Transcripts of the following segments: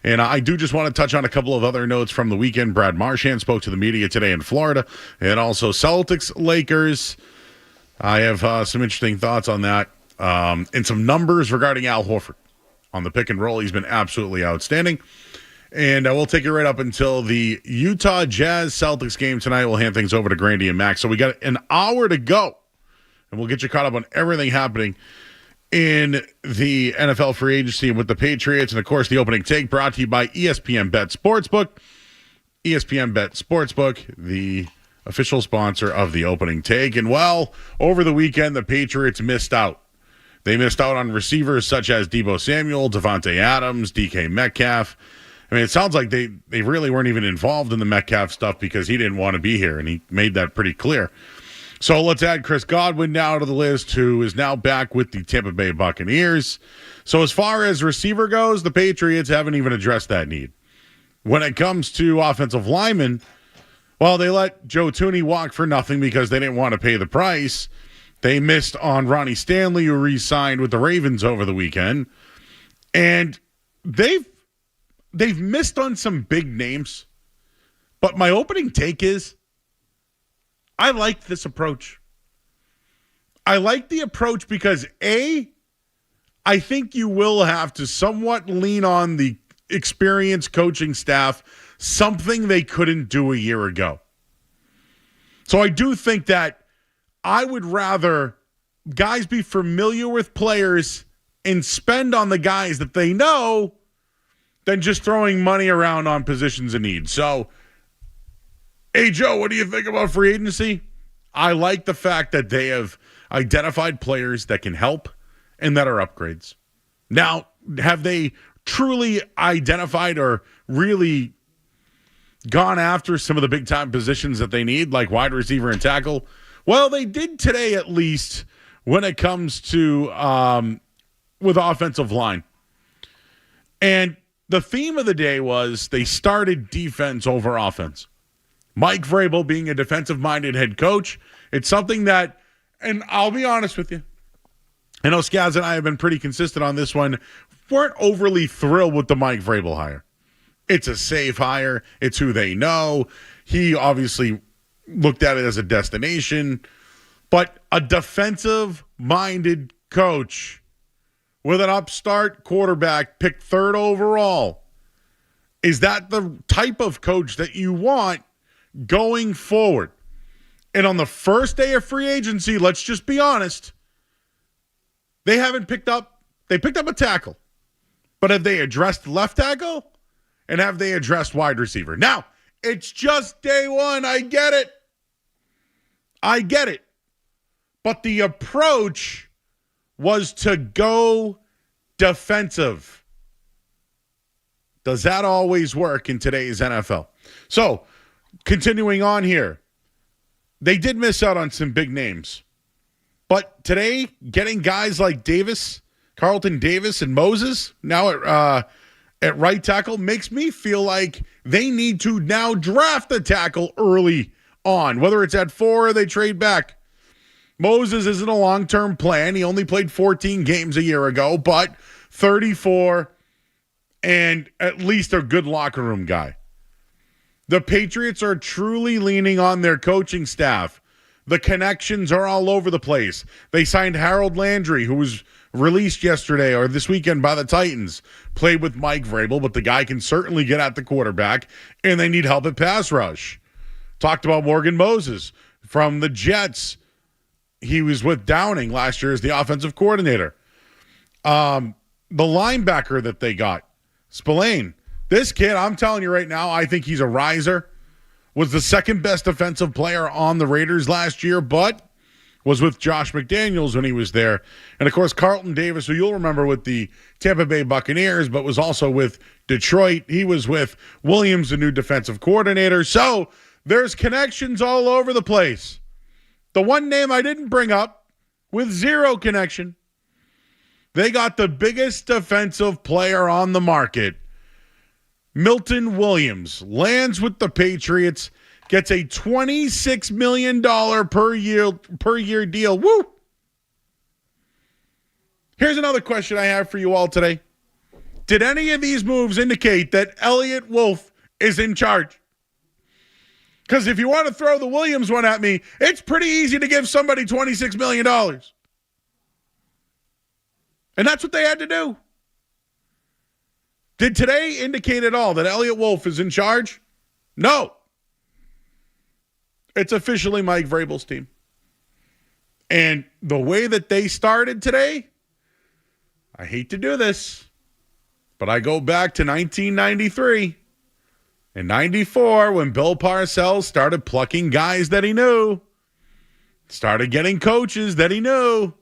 And I do just want to touch on a couple of other notes from the weekend. Brad Marchand spoke to the media today in Florida, and also Celtics-Lakers. I have some interesting thoughts on that, and some numbers regarding Al Horford. On the pick and roll, he's been absolutely outstanding. And we'll take it right up until the Utah-Jazz Celtics game tonight. We'll hand things over to Grandy and Max. So we got an hour to go, and we'll get you caught up on everything happening in the NFL free agency with the Patriots. And, of course, the opening take brought to you by ESPN Bet Sportsbook. ESPN Bet Sportsbook, the official sponsor of the opening take. And, well, over the weekend, the Patriots missed out. They missed out on receivers such as Deebo Samuel, Devontae Adams, DK Metcalf. I mean, it sounds like they really weren't even involved in the Metcalf stuff because he didn't want to be here, and he made that pretty clear. So let's add Chris Godwin now to the list, who is now back with the Tampa Bay Buccaneers. So as far as receiver goes, the Patriots haven't even addressed that need. When it comes to offensive linemen, well, they let Joe Thuney walk for nothing because they didn't want to pay the price. They missed on Ronnie Stanley, who re-signed with the Ravens over the weekend. And they've missed on some big names. But my opening take is, I like this approach. I like the approach because, A, I think you will have to somewhat lean on the experienced coaching staff, something they couldn't do a year ago. So I do think that I would rather guys be familiar with players and spend on the guys that they know than just throwing money around on positions of need. So, hey, Joe, what do you think about free agency? I like the fact that they have identified players that can help and that are upgrades. Now, have they truly identified or really gone after some of the big-time positions that they need, like wide receiver and tackle? Well, they did today, at least, when it comes to with offensive line. And the theme of the day was they started defense over offense. Mike Vrabel being a defensive-minded head coach, it's something that, and I'll be honest with you, I know Skaz and I have been pretty consistent on this one, weren't overly thrilled with the Mike Vrabel hire. It's a safe hire. It's who they know. He obviously looked at it as a destination, but a defensive-minded coach with an upstart quarterback picked third overall, is that the type of coach that you want going forward? And on the first day of free agency, let's just be honest, they picked up a tackle, but have they addressed left tackle and have they addressed wide receiver? Now, it's just day one. I get it. But the approach was to go defensive. Does that always work in today's NFL? So, continuing on here, they did miss out on some big names. But today, getting guys like Davis, Carlton Davis, and Moses now at right tackle makes me feel like they need to now draft a tackle early on, whether it's at 4 or they trade back. Moses isn't a long-term plan. He only played 14 games a year ago, but 34 and at least a good locker room guy. The Patriots are truly leaning on their coaching staff. The connections are all over the place. They signed Harold Landry, who was released yesterday or this weekend by the Titans. Played with Mike Vrabel, but the guy can certainly get at the quarterback, and they need help at pass rush. Talked about Morgan Moses from the Jets. He was with Downing last year as the offensive coordinator. The linebacker that they got, Spillane. This kid, I'm telling you right now, I think he's a riser. Was the second best defensive player on the Raiders last year, but was with Josh McDaniels when he was there. And, of course, Carlton Davis, who you'll remember with the Tampa Bay Buccaneers, but was also with Detroit. He was with Williams, the new defensive coordinator. So there's connections all over the place. The one name I didn't bring up with zero connection, they got the biggest defensive player on the market. Milton Williams lands with the Patriots, gets a $26 million per year deal. Woo! Here's another question I have for you all today. Did any of these moves indicate that Elliott Wolf is in charge? Because if you want to throw the Williams one at me, it's pretty easy to give somebody $26 million. And that's what they had to do. Did today indicate at all that Elliott Wolf is in charge? No. It's officially Mike Vrabel's team. And the way that they started today, I hate to do this, but I go back to 1993 and 94 when Bill Parcells started plucking guys that he knew, started getting coaches that he knew,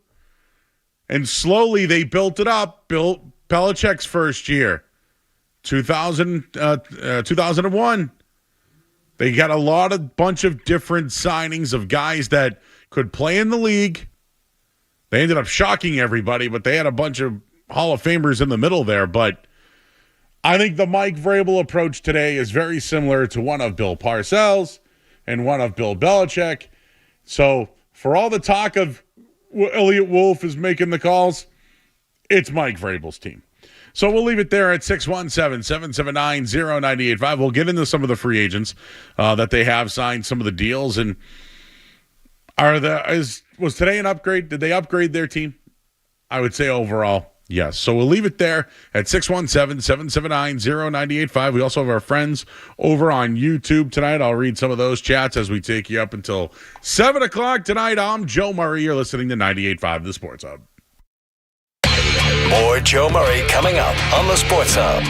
and slowly they built it up. Bill Belichick's first year, 2001. They got a bunch of different signings of guys that could play in the league. They ended up shocking everybody, but they had a bunch of Hall of Famers in the middle there. But I think the Mike Vrabel approach today is very similar to one of Bill Parcells and one of Bill Belichick. So for all the talk of Elliott Wolf is making the calls, it's Mike Vrabel's team. So we'll leave it there at 617-779-0985. We'll get into some of the free agents that they have signed, some of the deals, and was today an upgrade? Did they upgrade their team? I would say overall, yes. So we'll leave it there at 617-779-0985. We also have our friends over on YouTube tonight. I'll read some of those chats as we take you up until 7 o'clock tonight. I'm Joe Murray. You're listening to 98.5 The Sports Hub. More Joe Murray coming up on the Sports Hub.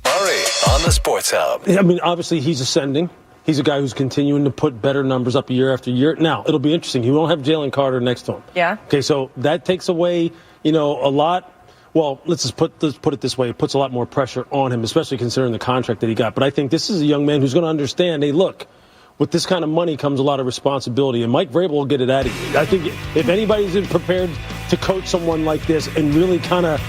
Murray on the Sports Hub. I mean, obviously, he's ascending. He's a guy who's continuing to put better numbers up year after year. Now, it'll be interesting. He won't have Jalen Carter next to him. Yeah. Okay, so that takes away, a lot. Well, let's put it this way. It puts a lot more pressure on him, especially considering the contract that he got. But I think this is a young man who's going to understand, hey, look, with this kind of money comes a lot of responsibility, and Mike Vrabel will get it out of you. I think if anybody's prepared to coach someone like this and really kind of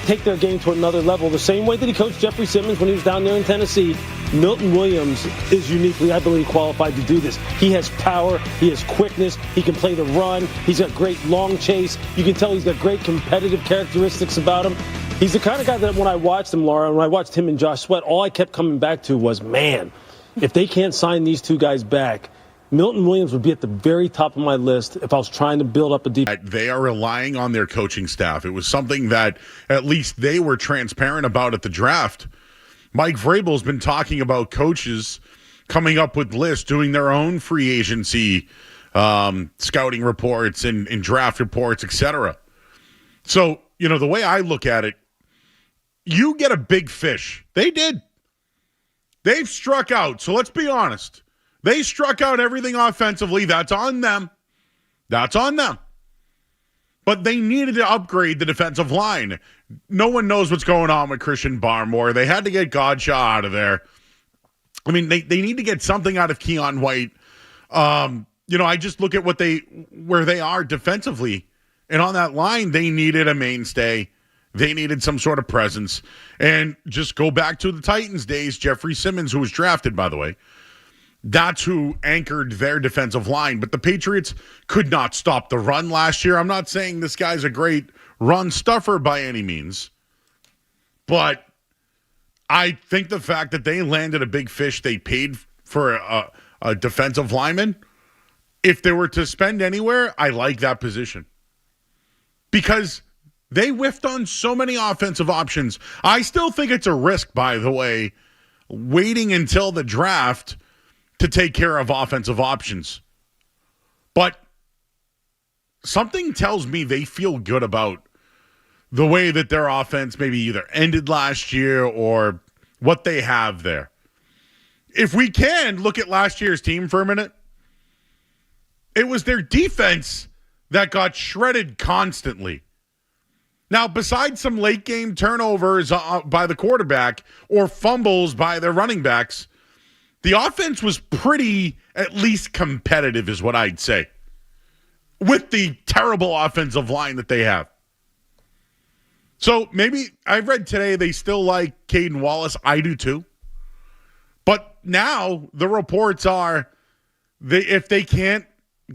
take their game to another level, the same way that he coached Jeffrey Simmons when he was down there in Tennessee, Milton Williams is uniquely, I believe, qualified to do this. He has power. He has quickness. He can play the run. He's got great long chase. You can tell he's got great competitive characteristics about him. He's the kind of guy that when I watched him, Laura, when I watched him and Josh Sweat, all I kept coming back to was, man, if they can't sign these two guys back, Milton Williams would be at the very top of my list if I was trying to build up a deep. They are relying on their coaching staff. It was something that at least they were transparent about at the draft. Mike Vrabel's been talking about coaches coming up with lists, doing their own free agency scouting reports and draft reports, etc. So, the way I look at it, you get a big fish. They did. They've struck out. So let's be honest. They struck out everything offensively. That's on them. That's on them. But they needed to upgrade the defensive line. No one knows what's going on with Christian Barmore. They had to get Godshaw out of there. I mean, they need to get something out of Keon White. I just look at where they are defensively. And on that line, they needed a mainstay. They needed some sort of presence. And just go back to the Titans days, Jeffrey Simmons, who was drafted, by the way. That's who anchored their defensive line. But the Patriots could not stop the run last year. I'm not saying this guy's a great run stuffer by any means. But I think the fact that they landed a big fish, they paid for a defensive lineman. If they were to spend anywhere, I like that position. Because they whiffed on so many offensive options. I still think it's a risk, by the way, waiting until the draft to take care of offensive options. But something tells me they feel good about the way that their offense maybe either ended last year or what they have there. If we can look at last year's team for a minute, it was their defense that got shredded constantly. Now, besides some late game turnovers by the quarterback or fumbles by their running backs, the offense was pretty, at least competitive is what I'd say, with the terrible offensive line that they have. So maybe, I read today they still like Caden Wallace. I do too. But now the reports are if they can't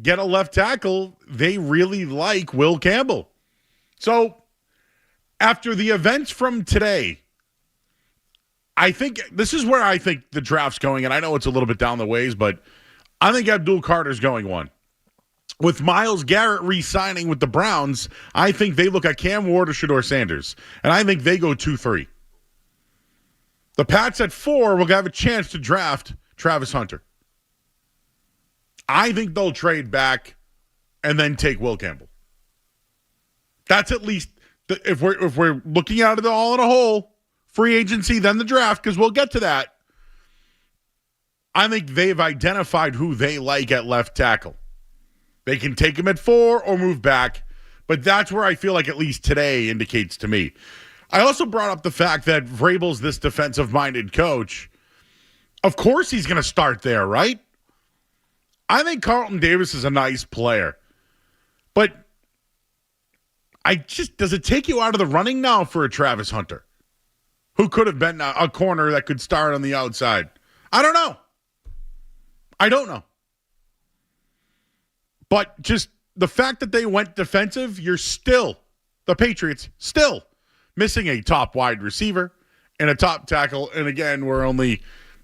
get a left tackle, they really like Will Campbell. So after the events from today, I think this is where I think the draft's going, and I know it's a little bit down the ways, but I think Abdul Carter's going one. With Myles Garrett re-signing with the Browns, I think they look at Cam Ward or Shedeur Sanders, and I think they go 2-3. The Pats at 4 will have a chance to draft Travis Hunter. I think they'll trade back and then take Will Campbell. That's at least, if we're looking at it all in a whole, free agency, then the draft, because we'll get to that. I think they've identified who they like at left tackle. They can take him at 4 or move back, but that's where I feel like at least today indicates to me. I also brought up the fact that Vrabel's this defensive-minded coach. Of course he's going to start there, right? I think Carlton Davis is a nice player, but does it take you out of the running now for a Travis Hunter, who could have been a corner that could start on the outside? I don't know. I don't know. But just the fact that they went defensive, you're still, the Patriots, still missing a top wide receiver and a top tackle. And again, we're only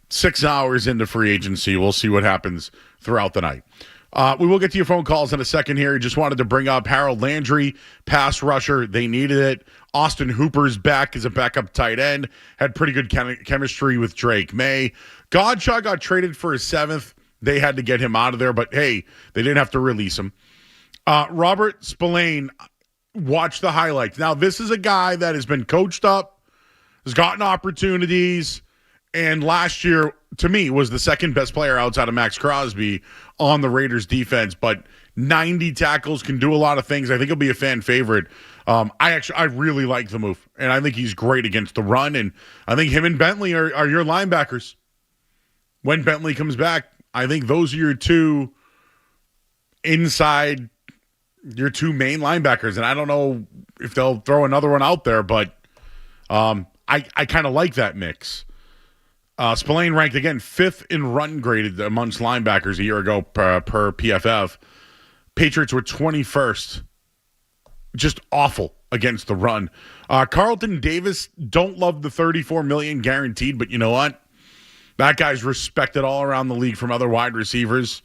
6 hours into free agency. We'll see what happens throughout the night. We will get to your phone calls in a second here. Just wanted to bring up Harold Landry, pass rusher. They needed it. Austin Hooper's back as a backup tight end. Had pretty good chemistry with Drake May. Godshaw got traded for his 7th. They had to get him out of there, but hey, they didn't have to release him. Robert Spillane, watch the highlights. Now, this is a guy that has been coached up, has gotten opportunities, and last year, to me, was the second best player outside of Max Crosby on the Raiders defense, but 90 tackles, can do a lot of things. I think he'll be a fan favorite. I really like the move, and I think he's great against the run, and I think him and Bentley are your linebackers. When Bentley comes back, I think those are your two inside, your two main linebackers, and I don't know if they'll throw another one out there, but I kind of like that mix. Spillane ranked, again, 5th in run graded amongst linebackers a year ago per PFF. Patriots were 21st. Just awful against the run. Carlton Davis, don't love the $34 million guaranteed, but you know what? That guy's respected all around the league from other wide receivers.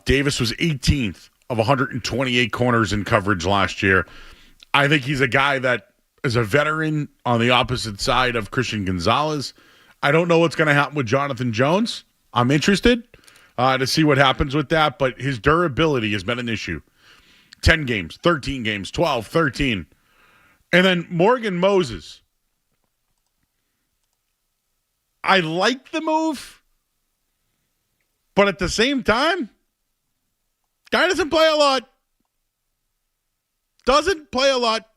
Davis was 18th of 128 corners in coverage last year. I think he's a guy that is a veteran on the opposite side of Christian Gonzalez. I don't know what's going to happen with Jonathan Jones. I'm interested to see what happens with that, but his durability has been an issue. 10 games, 13 games, 12, 13. And then Morgan Moses. I like the move, but at the same time, guy doesn't play a lot. Doesn't play a lot.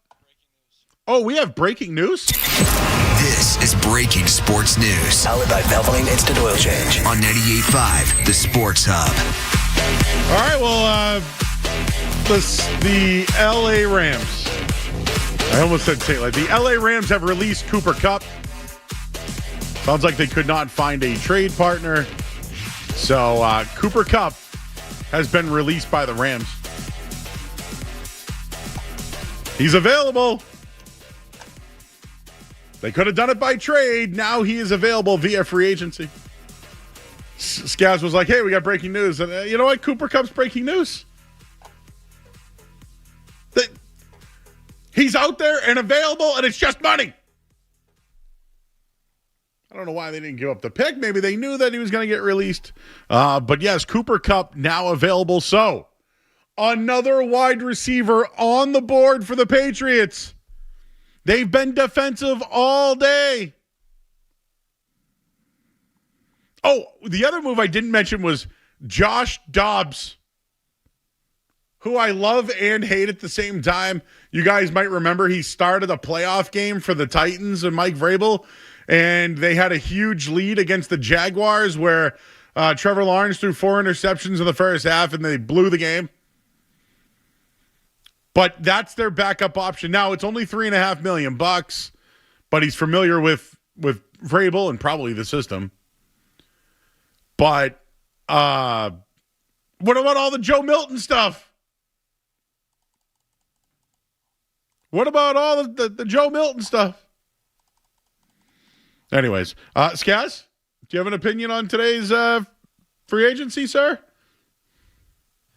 Oh, we have breaking news? This is breaking sports news. Powered by Valvoline Instant Oil Change. On 98.5, The Sports Hub. All right, well, the L.A. Rams. I almost said St. The L.A. Rams have released Cooper Kupp. Sounds like they could not find a trade partner. So Cooper Kupp has been released by the Rams. He's available. They could have done it by trade. Now he is available via free agency. Scaz was like, hey, we got breaking news. And you know what? Cooper Kupp's breaking news. He's out there and available, and it's just money. I don't know why they didn't give up the pick. Maybe they knew that he was going to get released. But yes, Cooper Kupp now available. So another wide receiver on the board for the Patriots. They've been defensive all day. Oh, the other move I didn't mention was Josh Dobbs, who I love and hate at the same time. You guys might remember he started a playoff game for the Titans and Mike Vrabel, and they had a huge lead against the Jaguars where Trevor Lawrence threw 4 interceptions in the first half, and they blew the game. But that's their backup option. Now, it's only $3.5 million, but he's familiar with Vrabel and probably the system. But what about all the Joe Milton stuff? What about all the Joe Milton stuff? Anyways, Skaz, do you have an opinion on today's free agency, sir?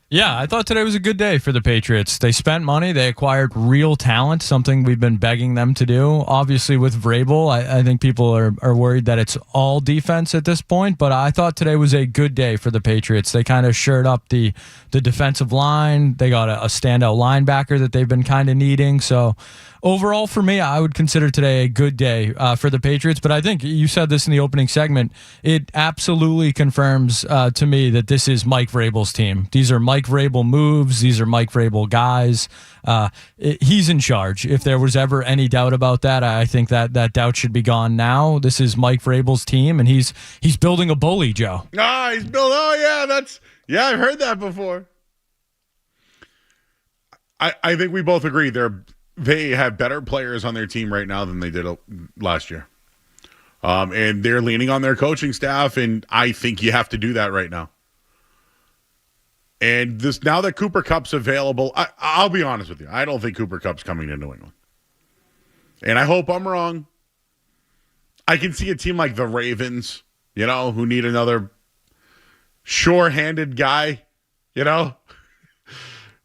Yeah, I thought today was a good day for the Patriots. They spent money. They acquired real talent, something we've been begging them to do. Obviously, with Vrabel, I think people are worried that it's all defense at this point, but I thought today was a good day for the Patriots. They kind of shored up the defensive line. They got a standout linebacker that they've been kind of needing. So overall, for me, I would consider today a good day for the Patriots. But I think you said this in the opening segment. It absolutely confirms to me that this is Mike Vrabel's team. These are Mike Vrabel moves. These are Mike Vrabel guys. He's in charge. If there was ever any doubt about that, I think that doubt should be gone now. This is Mike Vrabel's team, and he's building a bully, Joe. He's building. Oh, yeah, I've heard that before. I think we both agree they have better players on their team right now than they did last year. And they're leaning on their coaching staff, and I think you have to do that right now. And now that Cooper Kupp's available, I'll be honest with you. I don't think Cooper Kupp's coming to New England. And I hope I'm wrong. I can see a team like the Ravens, who need another sure-handed guy,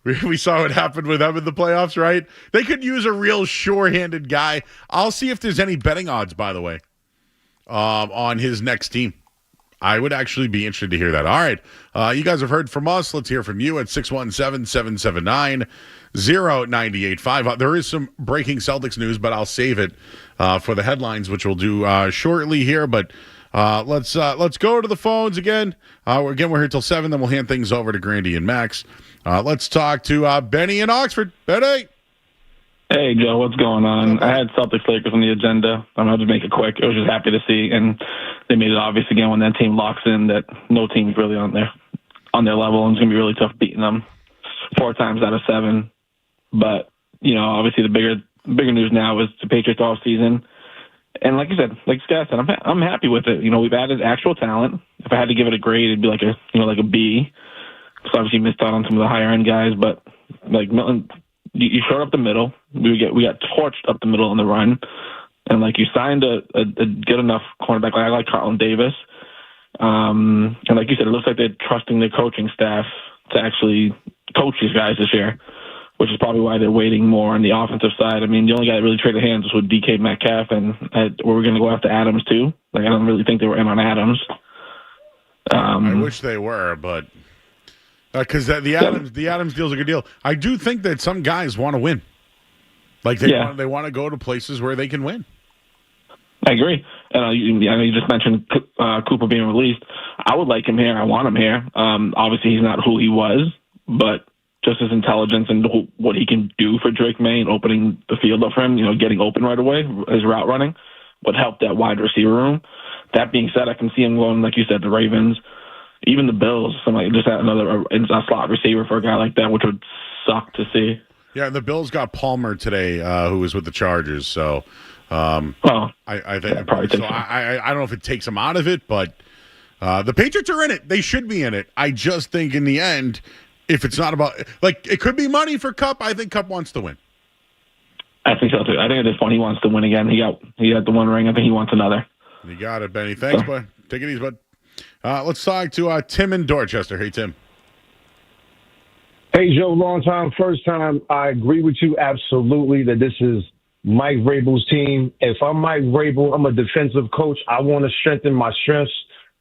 We saw what happened with them in the playoffs, right? They could use a real sure-handed guy. I'll see if there's any betting odds, by the way, on his next team. I would actually be interested to hear that. All right. You guys have heard from us. Let's hear from you at 617-779-0985. There is some breaking Celtics news, but I'll save it for the headlines, which we'll do shortly here. But let's go to the phones again. We're here till 7, then we'll hand things over to Grandy and Max. Let's talk to Benny in Oxford. Benny. Hey, Joe, what's going on? I had Celtics-Lakers on the agenda. I'll just make it quick. I was just happy to see, and they made it obvious again when that team locks in that no team's really on their level, and it's going to be really tough beating them 4 times out of 7. But, obviously the bigger news now is the Patriots off season. And like you said, like Scott said, I'm happy with it. We've added actual talent. If I had to give it a grade, it'd be like a B. Because obviously missed out on some of the higher end guys, but like Milton, you showed up the middle. We got torched up the middle in the run, and like you signed a good enough cornerback. I like Carlton Davis, and like you said, it looks like they're trusting their coaching staff to actually coach these guys this year, which is probably why they're waiting more on the offensive side. I mean, the only guy that really traded hands was with DK Metcalf, and we're going to go after Adams too. Like I don't really think they were in on Adams. I wish they were, but. Because the Adams deal's a good deal. I do think that some guys want to win. Like they want to go to places where they can win. I agree. And I know you just mentioned Cooper being released. I would like him here. I want him here. Obviously, he's not who he was, but just his intelligence and what he can do for Drake May and opening the field up for him, getting open right away, his route running, would help that wide receiver room. That being said, I can see him going, like you said, the Ravens. Even the Bills, just another slot receiver for a guy like that, which would suck to see. Yeah, the Bills got Palmer today, who was with the Chargers. So, I think so. I don't know if it takes them out of it, but the Patriots are in it. They should be in it. I just think in the end, if it's not about it could be money for Kupp. I think Kupp wants to win. I think so too. I think at this point he wants to win again. He got the one ring. I think he wants another. You got it, Benny. Thanks, bud. Take it easy, bud. Let's talk to Tim in Dorchester. Hey, Tim. Hey, Joe, long time, first time. I agree with you absolutely that this is Mike Vrabel's team. If I'm Mike Vrabel, I'm a defensive coach. I want to strengthen my strengths.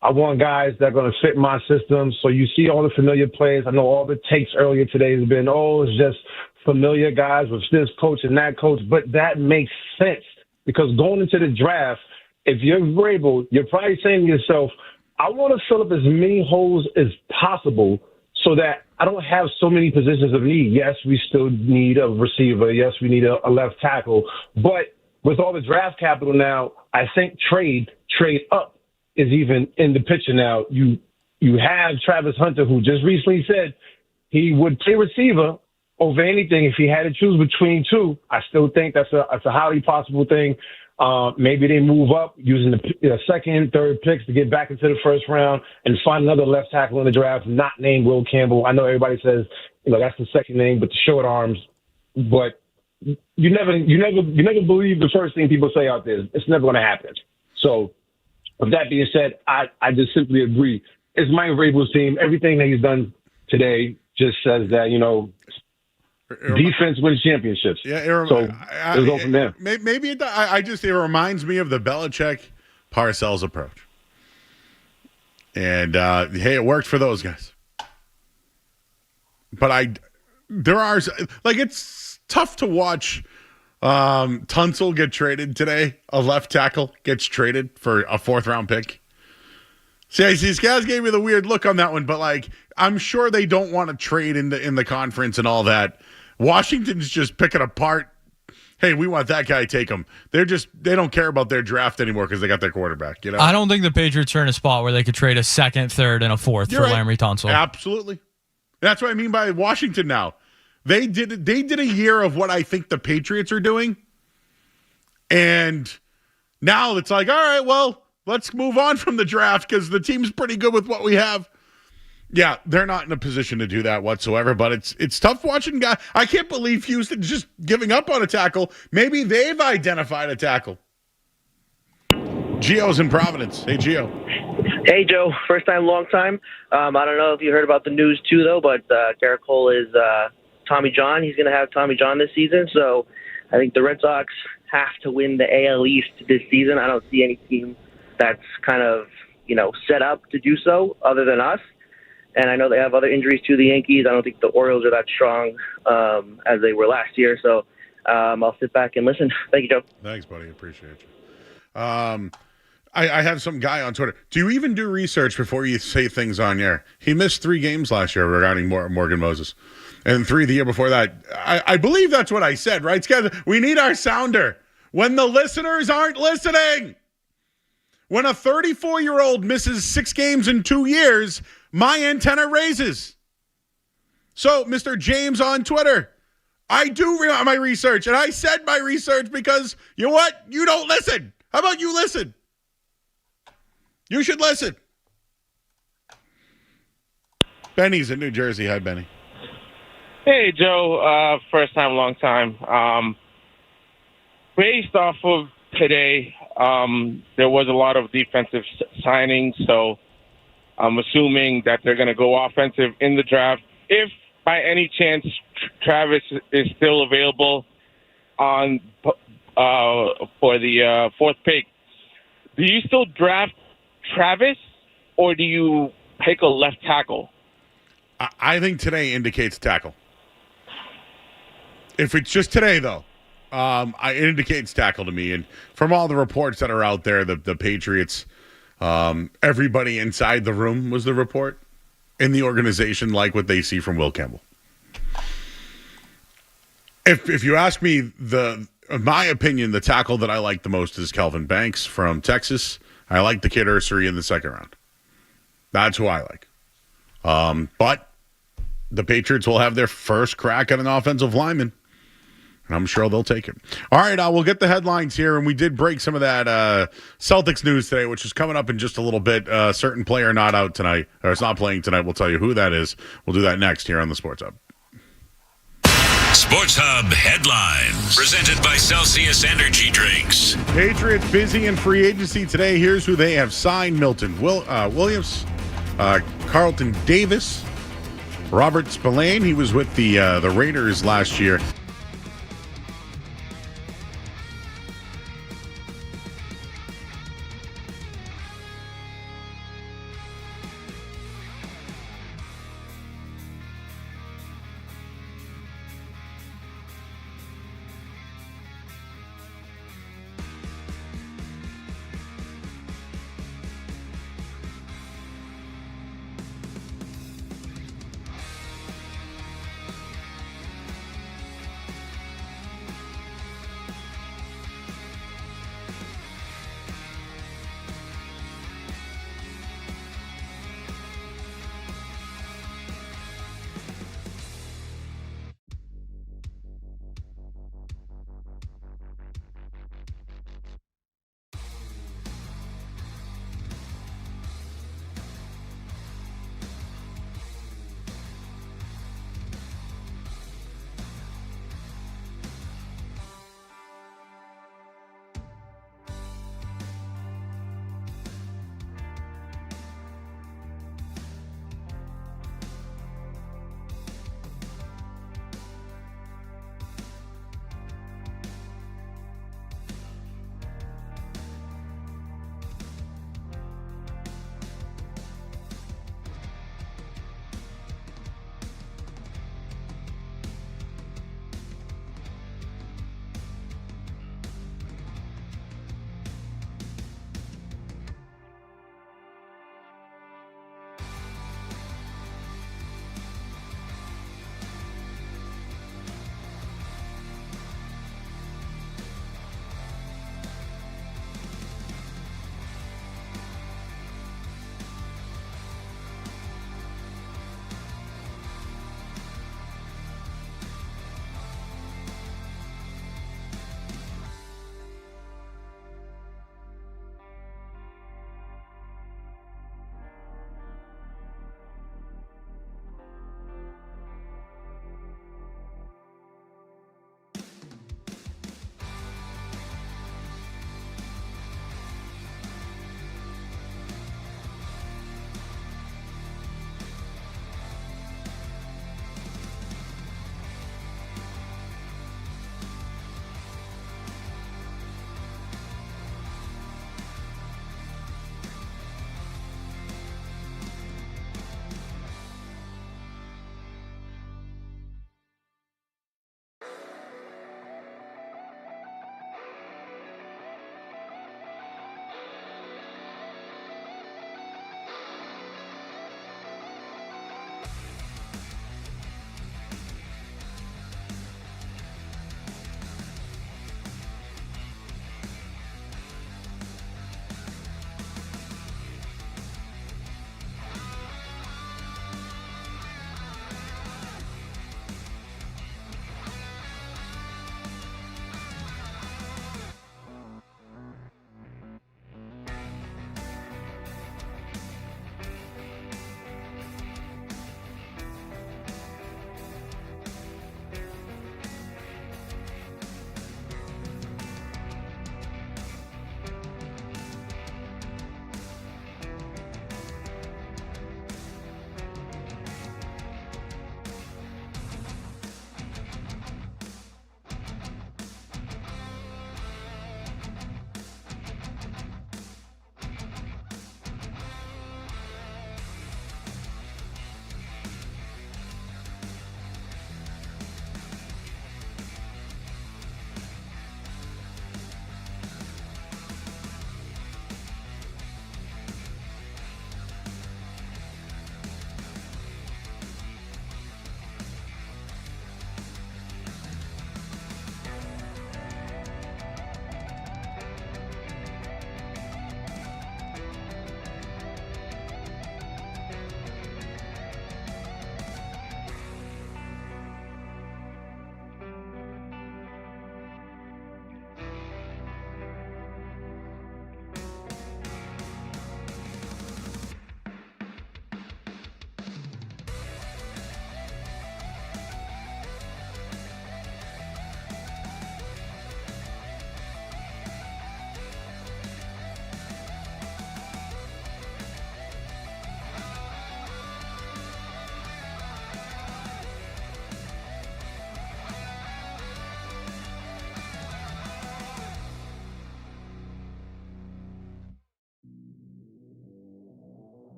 I want guys that are going to fit my system. So you see all the familiar players. I know all the takes earlier today has been, it's just familiar guys with this coach and that coach. But that makes sense because going into the draft, if you're Vrabel, you're probably saying to yourself, I want to fill up as many holes as possible so that I don't have so many positions of need. Yes, we still need a receiver. Yes, we need a left tackle. But with all the draft capital now, I think trade up is even in the picture now. You have Travis Hunter, who just recently said he would play receiver over anything if he had to choose between two. I still think that's a highly possible thing. Maybe they move up using the second, third picks to get back into the first round and find another left tackle in the draft, not named Will Campbell. I know everybody says, that's the second name, but the short arms. But you never believe the first thing people say out there. It's never going to happen. So with that being said, I just simply agree. It's Mike Vrabel's team. Everything that he's done today just says that, defense wins championships. Yeah, so let's go from there. Maybe it reminds me of the Belichick Parcells approach. And hey, it worked for those guys. But it's tough to watch Tunsil get traded today. A left tackle gets traded for a 4th round pick. See, these guys gave me the weird look on that one, but I'm sure they don't want to trade in the conference and all that. Washington's just picking apart. Hey, we want that guy. Take him. They don't care about their draft anymore because they got their quarterback. I don't think the Patriots are in a spot where they could trade a 2nd, 3rd, and a 4th for Laremy Tunsil. Absolutely. That's what I mean by Washington now. They did a year of what I think the Patriots are doing, and Now it's like, all right, well, let's move on from the draft because the team's pretty good with what we have. Yeah, they're not in a position to do that whatsoever, but it's tough watching guys. I can't believe Houston's just giving up on a tackle. Maybe they've identified a tackle. Gio's in Providence. Hey, Gio. Hey, Joe. First time, long time. I don't know if you heard about the news, too, though, but Garrett Cole is Tommy John. He's going to have Tommy John this season, so I think the Red Sox have to win the AL East this season. I don't see any team that's kind of, set up to do so other than us. And I know they have other injuries to the Yankees. I don't think the Orioles are that strong as they were last year. So I'll sit back and listen. Thank you, Joe. Thanks, buddy. Appreciate you. I have some guy on Twitter. Do you even do research before you say things on air? He missed 3 games last year regarding Morgan Moses. And 3 the year before that. I believe that's what I said, right? We need our sounder. When the listeners aren't listening. When a 34-year-old misses 6 games in 2 years, my antenna raises. So, Mr. James on Twitter, I do my research, and I said my research because, you know what? You don't listen. How about you listen? You should listen. Benny's in New Jersey. Hi, Benny. Hey, Joe. First time, long time. Based off of today, there was a lot of defensive signings, so I'm assuming that they're going to go offensive in the draft. If by any chance Travis is still available on for the 4th pick, do you still draft Travis or do you pick a left tackle? I think today indicates tackle. If it's just today, though, it indicates tackle to me. And from all the reports that are out there, the Patriots, everybody inside the room was the report in the organization like what they see from Will Campbell. If you ask me, in my opinion, the tackle that I like the most is Kelvin Banks from Texas. I like the kid Ursary in the 2nd round. That's who I like. But the Patriots will have their first crack at an offensive lineman. And I'm sure they'll take it. All right, we'll get the headlines here. And we did break some of that Celtics news today, which is coming up in just a little bit. Certain player not out tonight, or it's not playing tonight. We'll tell you who that is. We'll do that next here on the Sports Hub. Sports Hub headlines presented by Celsius Energy Drinks. Patriots busy in free agency today. Here's who they have signed: Milton Williams, Carlton Davis, Robert Spillane. He was with the Raiders last year.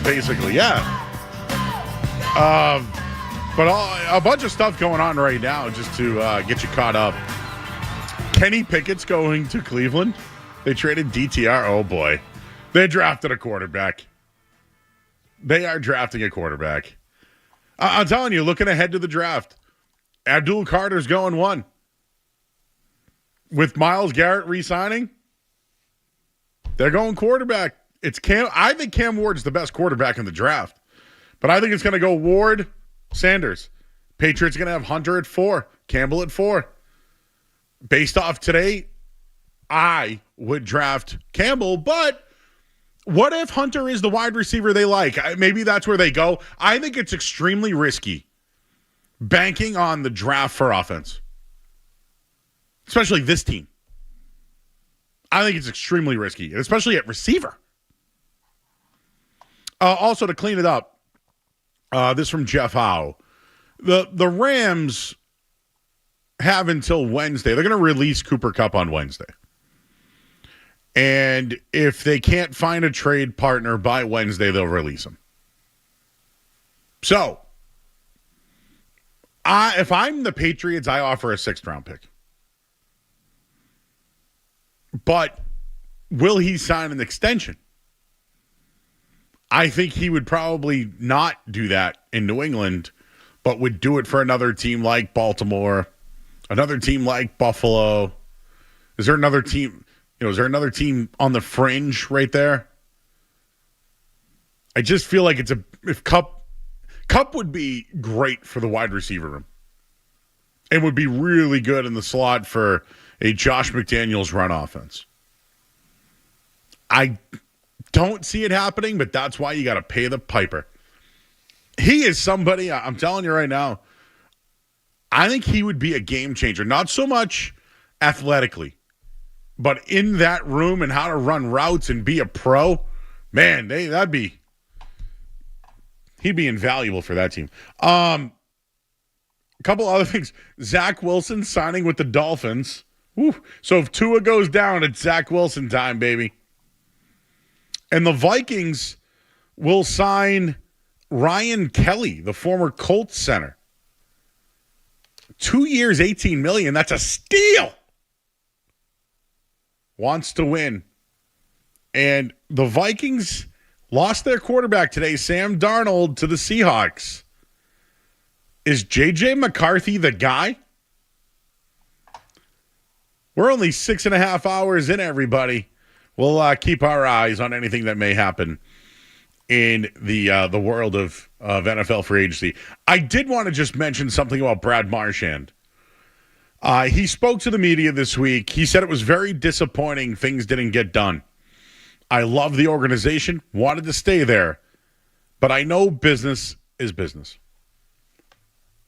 basically, yeah. But a bunch of stuff going on right now just to get you caught up. Kenny Pickett's going to Cleveland. They traded DTR. Oh, boy. They drafted a quarterback. They are drafting a quarterback. I'm telling you, looking ahead to the draft, Abdul Carter's going 1. With Myles Garrett re-signing, they're going quarterback. It's Cam. I think Cam Ward's the best quarterback in the draft. But I think it's going to go Ward, Sanders. Patriots are going to have Hunter at 4, Campbell at 4. Based off today, I would draft Campbell, but what if Hunter is the wide receiver they like? Maybe that's where they go. I think it's extremely risky banking on the draft for offense, especially this team. I think it's extremely risky, especially at receiver. Also, to clean it up, this from Jeff Howe. The Rams have until Wednesday. They're going to release Cooper Kupp on Wednesday. And if they can't find a trade partner by Wednesday, they'll release him. So, if I'm the Patriots, I offer a 6th-round pick. But will he sign an extension? I think he would probably not do that in New England, but would do it for another team like Baltimore, another team like Buffalo. Is there another team? Is there another team on the fringe right there? I just feel like if Kupp would be great for the wide receiver room. And would be really good in the slot for a Josh McDaniels run offense. I don't see it happening, but that's why you got to pay the piper. He is somebody, I'm telling you right now, I think he would be a game changer. Not so much athletically, but in that room and how to run routes and be a pro, man, he'd be invaluable for that team. A couple other things. Zach Wilson signing with the Dolphins. Woo. So if Tua goes down, it's Zach Wilson time, baby. And the Vikings will sign Ryan Kelly, the former Colts center. 2 years, $18 million. That's a steal. Wants to win. And the Vikings lost their quarterback today, Sam Darnold, to the Seahawks. Is J.J. McCarthy the guy? We're only 6.5 hours in, everybody. We'll keep our eyes on anything that may happen in the world of NFL free agency. I did want to just mention something about Brad Marchand. He spoke to the media this week. He said it was very disappointing things didn't get done. I love the organization, wanted to stay there, but I know business is business.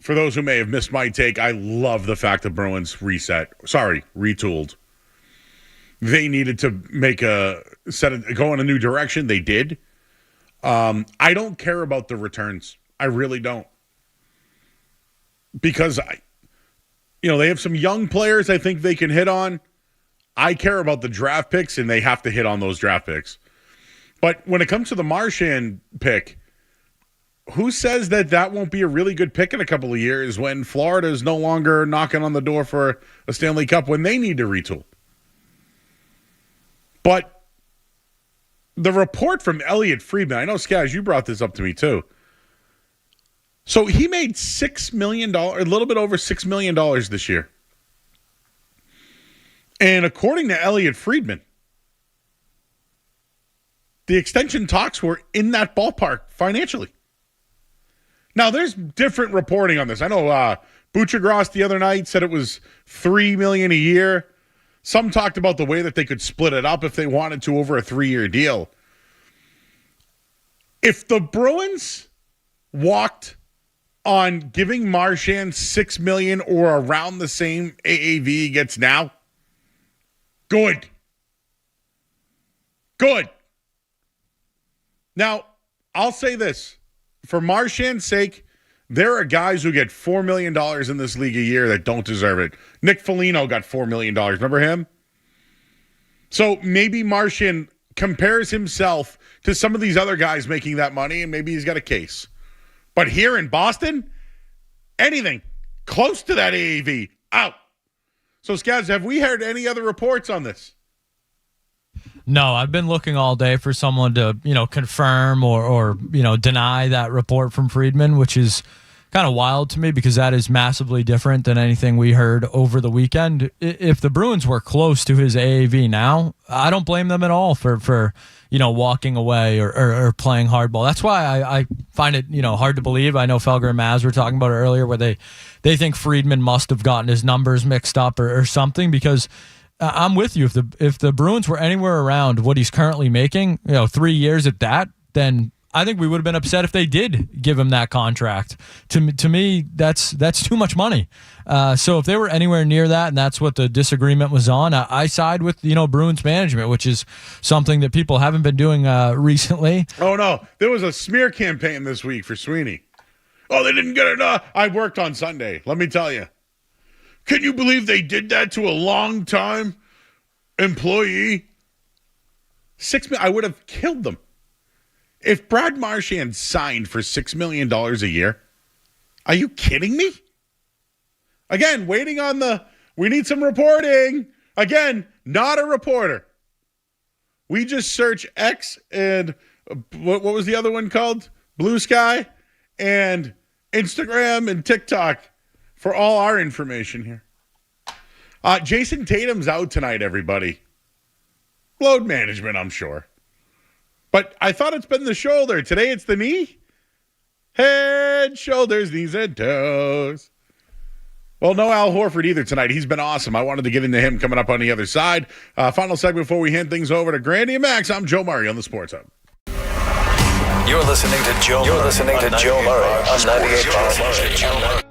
For those who may have missed my take, I love the fact that Bruins retooled. They needed to go in a new direction. They did. I don't care about the returns. I really don't. Because they have some young players I think they can hit on. I care about the draft picks, and they have to hit on those draft picks. But when it comes to the Marchand pick, who says that won't be a really good pick in a couple of years when Florida is no longer knocking on the door for a Stanley Cup when they need to retool? But the report from Elliot Friedman, I know, Skaz, you brought this up to me too. So he made $6 million, a little bit over $6 million this year. And according to Elliot Friedman, the extension talks were in that ballpark financially. Now, there's different reporting on this. I know Butchergross the other night said it was $3 million a year. Some talked about the way that they could split it up if they wanted to over a 3-year deal. If the Bruins walked on giving Marchand $6 million or around the same AAV he gets now, good. Now, I'll say this. For Marchand's sake, there are guys who get $4 million in this league a year that don't deserve it. Nick Foligno got $4 million. Remember him? So maybe Marchand compares himself to some of these other guys making that money, and maybe he's got a case. But here in Boston, anything close to that AAV, out. So, Scabs, have we heard any other reports on this? No, I've been looking all day for someone to, confirm or deny that report from Friedman, which is kind of wild to me because that is massively different than anything we heard over the weekend. If the Bruins were close to his AAV now, I don't blame them at all for walking away or playing hardball. That's why I find it, hard to believe. I know Felger and Maz were talking about it earlier where they think Friedman must have gotten his numbers mixed up or something, because I'm with you. If the Bruins were anywhere around what he's currently making, 3 years at that, then I think we would have been upset if they did give him that contract. To me, that's too much money. So if they were anywhere near that, and that's what the disagreement was on, I side with Bruins management, which is something that people haven't been doing recently. Oh no, there was a smear campaign this week for Sweeney. Oh, they didn't get it. I worked on Sunday. Let me tell you. Can you believe they did that to a long-time employee? I would have killed them. If Brad Marchand signed for $6 million a year, are you kidding me? Again, waiting on we need some reporting. Again, not a reporter. We just search X and what was the other one called? Blue Sky and Instagram and TikTok for all our information here. Jason Tatum's out tonight, everybody. Load management, I'm sure. But I thought it's been the shoulder. Today it's the knee. Head, shoulders, knees, and toes. Well, no Al Horford either tonight. He's been awesome. I wanted to get into him coming up on the other side. Final segment before we hand things over to Grandy and Max. I'm Joe Murray on the Sports Hub. You're listening to Joe Murray on 98.5.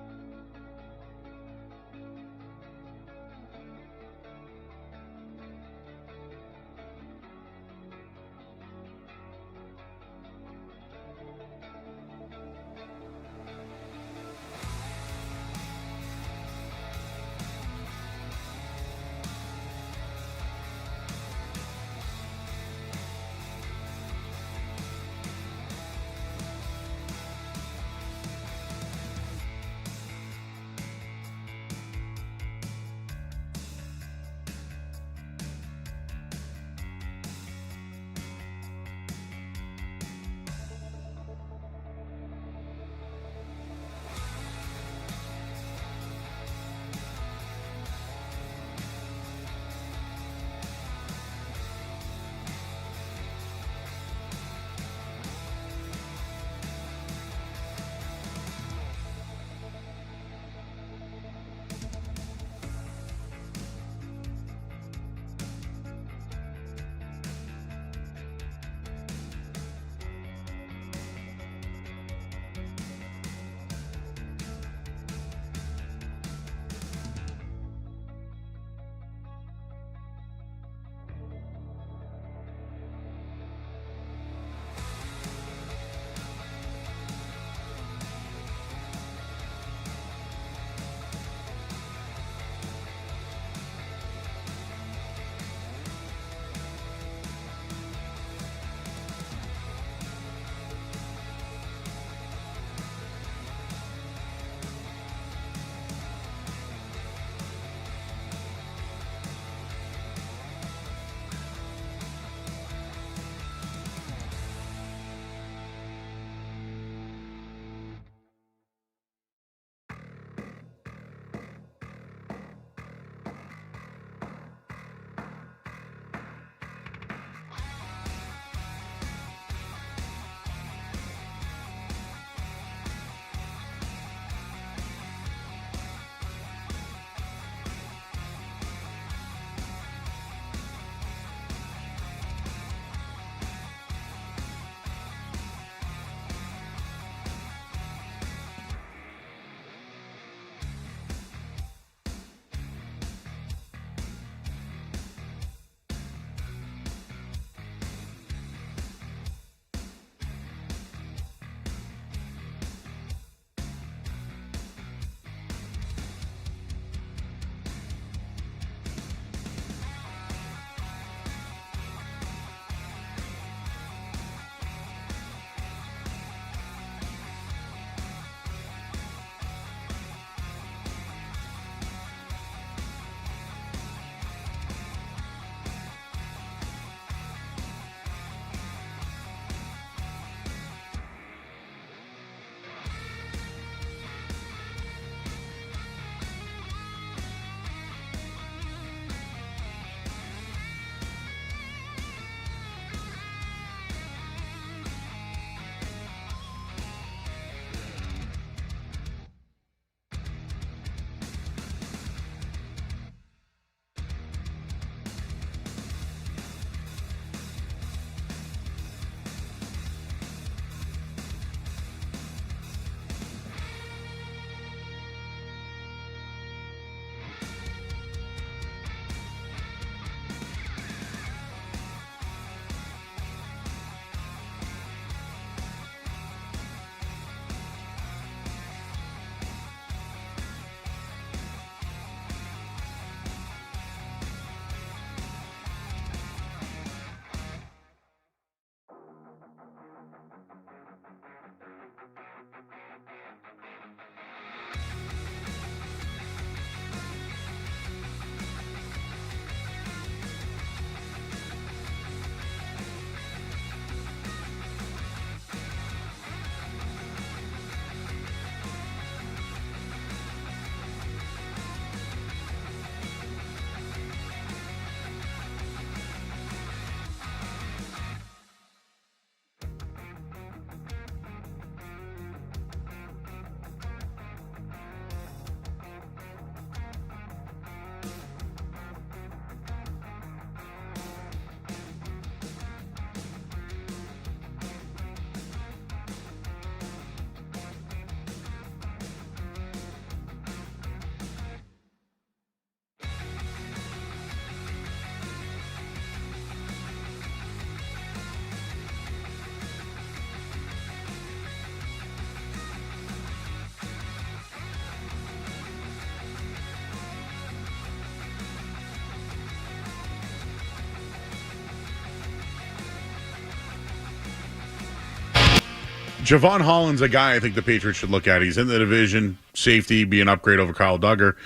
Javon Holland's a guy I think the Patriots should look at. He's in the division. Safety, be an upgrade over Kyle Duggar.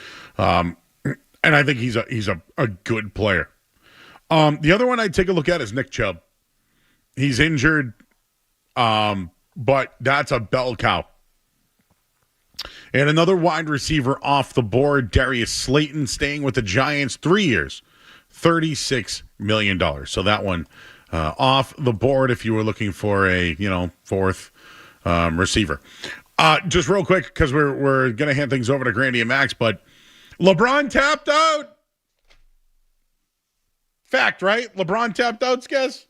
And I think he's a good player. The other one I'd take a look at is Nick Chubb. He's injured, but that's a bell cow. And another wide receiver off the board, Darius Slayton, staying with the Giants 3 years, $36 million. So that one off the board if you were looking for a fourth receiver. Just real quick, because we're going to hand things over to Grandy and Max, but LeBron tapped out. Fact, right? LeBron tapped out, Skez?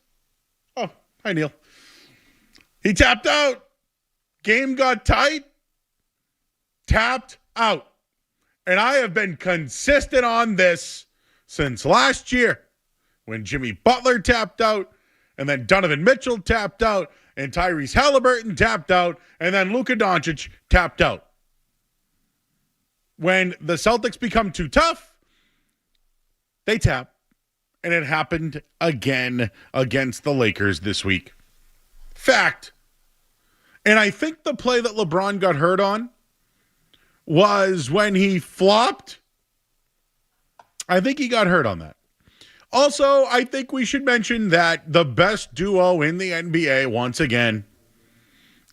Oh, hi, Neil. He tapped out. Game got tight. Tapped out. And I have been consistent on this since last year when Jimmy Butler tapped out, and then Donovan Mitchell tapped out, and Tyrese Halliburton tapped out, and then Luka Doncic tapped out. When the Celtics become too tough, they tap. And it happened again against the Lakers this week. Fact. And I think the play that LeBron got hurt on was when he flopped. I think he got hurt on that. Also, I think we should mention that the best duo in the NBA, once again,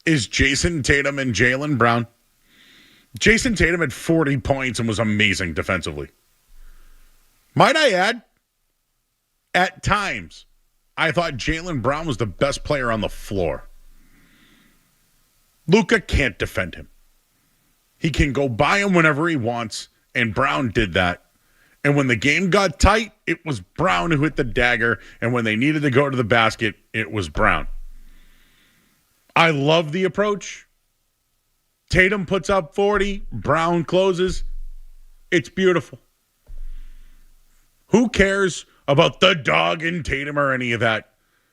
is Jason Tatum and Jaylen Brown. Jason Tatum had 40 points and was amazing defensively. Might I add, at times, I thought Jaylen Brown was the best player on the floor. Luka can't defend him. He can go by him whenever he wants, and Brown did that. And when the game got tight, it was Brown who hit the dagger, and when they needed to go to the basket, it was Brown. I love the approach. Tatum puts up 40, Brown closes. It's beautiful. Who cares about the dog and Tatum or any of that?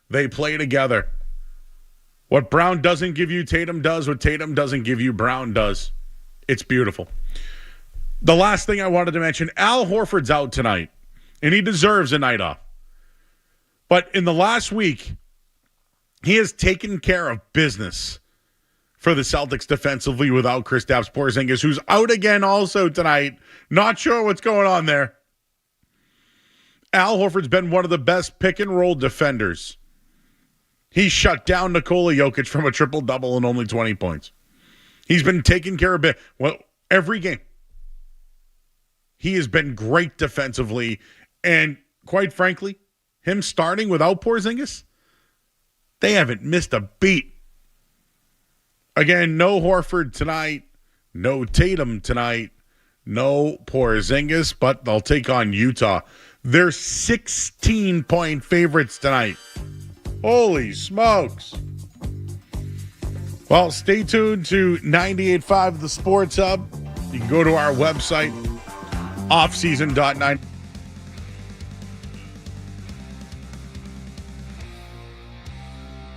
They play together. What Brown doesn't give you, Tatum does. What Tatum doesn't give you, Brown does. It's beautiful. The last thing I wanted to mention, Al Horford's out tonight, and he deserves a night off. But in the last week, he has taken care of business for the Celtics defensively without Kristaps Porzingis, who's out again also tonight. Not sure what's going on there. Al Horford's been one of the best pick-and-roll defenders. He shut down Nikola Jokic from a triple-double and only 20 points. He's been taking care of every game. He has been great defensively. And quite frankly, him starting without Porzingis, they haven't missed a beat. Again, no Horford tonight, no Tatum tonight, no Porzingis, but they'll take on Utah. They're 16-point favorites tonight. Holy smokes. Well, stay tuned to 98.5 The Sports Hub. You can go to our website, offseason.9.